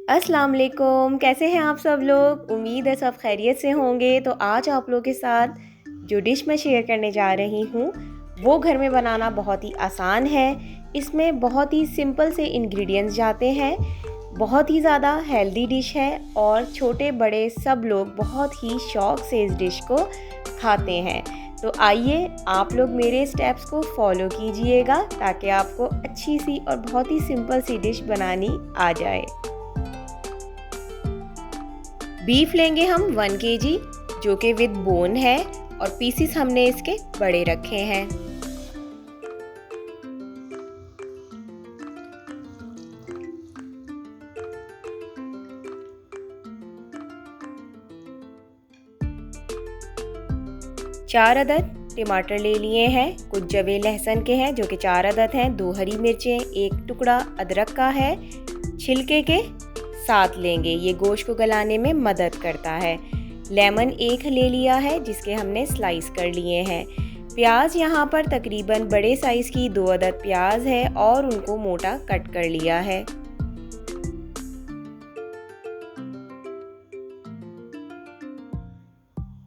अस्सलाम वालेकुम, कैसे हैं आप सब लोग। उम्मीद है सब खैरियत से होंगे। तो आज आप लोगों के साथ जो डिश मैं शेयर करने जा रही हूँ वो घर में बनाना बहुत ही आसान है। इसमें बहुत ही सिंपल से इंग्रेडिएंट्स जाते हैं। बहुत ही ज़्यादा हेल्दी डिश है और छोटे बड़े सब लोग बहुत ही शौक़ से इस डिश को खाते हैं। तो आइए आप लोग मेरे स्टेप्स को फॉलो कीजिएगा ताकि आपको अच्छी सी और बहुत ही सिंपल सी डिश बनानी आ जाए। बीफ लेंगे हम 1 kg जो कि विद बोन है और पीसीस हमने इसके बड़े रखे हैं। चार अदद टमाटर ले लिए हैं, कुछ जवे लहसुन के हैं जो कि 4 अदद हैं, 2 हरी मिर्चें, एक टुकड़ा अदरक का है, छिलके के साथ लेंगे, ये गोश्त को गलाने में मदद करता है। लेमन 1 ले लिया है जिसके हमने स्लाइस कर लिए हैं। प्याज यहाँ पर तकरीबन बड़े साइज़ की 2 अदद प्याज है और उनको मोटा कट कर लिया है।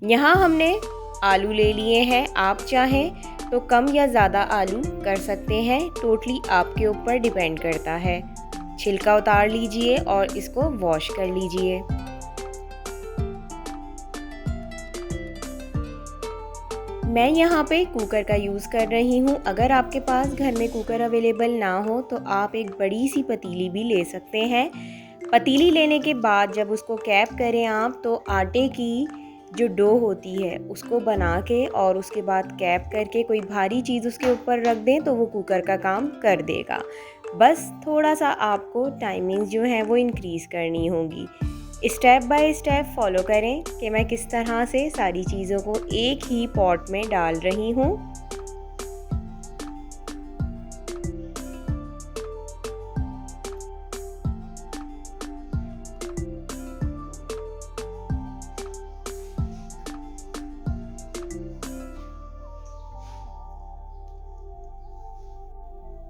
यहाँ हमने आलू ले लिए हैं, आप चाहें तो कम या ज़्यादा आलू कर सकते हैं, टोटली आपके ऊपर डिपेंड करता है। छिलका उतार लीजिए और इसको वॉश कर लीजिए। मैं यहाँ पे कुकर का यूज़ कर रही हूँ। अगर आपके पास घर में कुकर अवेलेबल ना हो तो आप एक बड़ी सी पतीली भी ले सकते हैं। पतीली लेने के बाद जब उसको कैप करें आप तो आटे की जो डो होती है उसको बना के और उसके बाद कैप करके कोई भारी चीज़ उसके ऊपर रख दें तो वो कुकर का काम कर देगा। बस थोड़ा सा आपको टाइमिंग्स जो है वो इंक्रीज़ करनी होगी। स्टेप बाय स्टेप फॉलो करें कि मैं किस तरह से सारी चीज़ों को एक ही पॉट में डाल रही हूँ।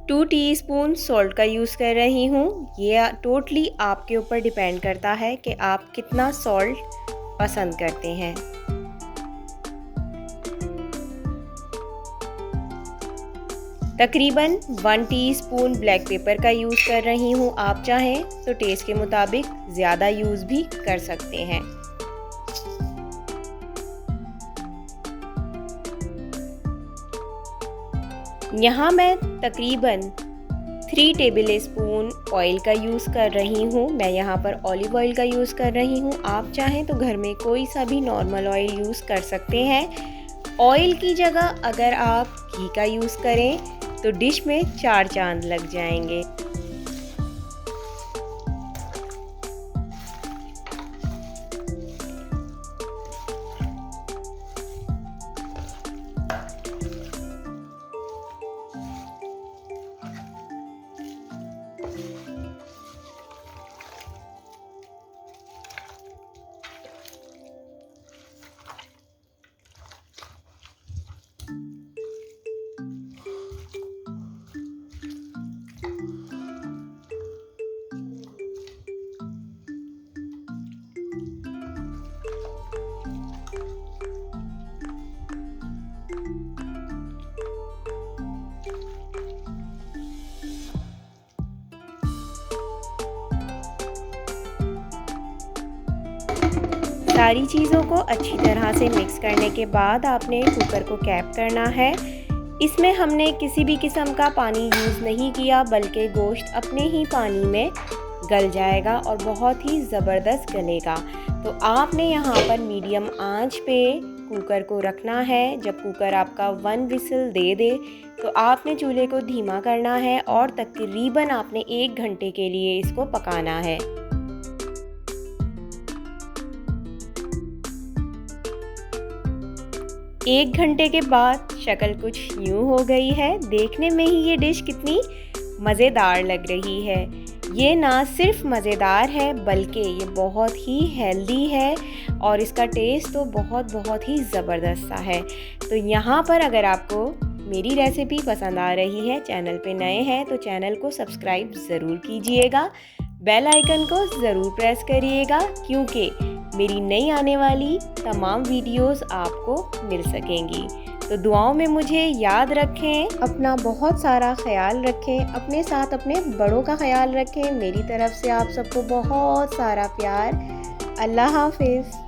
टू टीस्पून सॉल्ट का यूज़ कर रही हूँ। ये टोटली आपके ऊपर डिपेंड करता है कि आप कितना सॉल्ट पसंद करते हैं। तकरीबन 1 टीस्पून ब्लैक पेपर का यूज़ कर रही हूँ, आप चाहें तो टेस्ट के मुताबिक ज़्यादा यूज़ भी कर सकते हैं। यहाँ मैं तकरीबन 3 टेबल स्पून ऑयल का यूज़ कर रही हूँ। मैं यहाँ पर ऑलिव ऑयल का यूज़ कर रही हूँ, आप चाहें तो घर में कोई सा भी नॉर्मल ऑयल यूज़ कर सकते हैं। ऑयल की जगह अगर आप घी का यूज़ करें तो डिश में 4 चांद लग जाएंगे। सारी चीज़ों को अच्छी तरह से मिक्स करने के बाद आपने कुकर को कैप करना है। इसमें हमने किसी भी किस्म का पानी यूज़ नहीं किया बल्कि गोश्त अपने ही पानी में गल जाएगा और बहुत ही ज़बरदस्त गलेगा। तो आपने यहाँ पर मीडियम आंच पे कुकर को रखना है। जब कुकर आपका 1 विसल दे दे तो आपने चूल्हे को धीमा करना है और तकरीबन आपने 1 घंटे के लिए इसको पकाना है। 1 घंटे के बाद शक्ल कुछ यूँ हो गई है। देखने में ही ये डिश कितनी मज़ेदार लग रही है। ये ना सिर्फ मज़ेदार है बल्कि ये बहुत ही हेल्दी है और इसका टेस्ट तो बहुत ही ज़बरदस्त सा है। तो यहाँ पर अगर आपको मेरी रेसिपी पसंद आ रही है, चैनल पे नए हैं तो चैनल को सब्सक्राइब ज़रूर कीजिएगा, बेल आइकन को ज़रूर प्रेस करिएगा, क्योंकि मेरी नई आने वाली तमाम वीडियोस आपको मिल सकेंगी। तो दुआओं में मुझे याद रखें, अपना बहुत सारा ख्याल रखें, अपने साथ अपने बड़ों का ख्याल रखें। मेरी तरफ से आप सबको बहुत सारा प्यार। अल्लाह हाफिज़।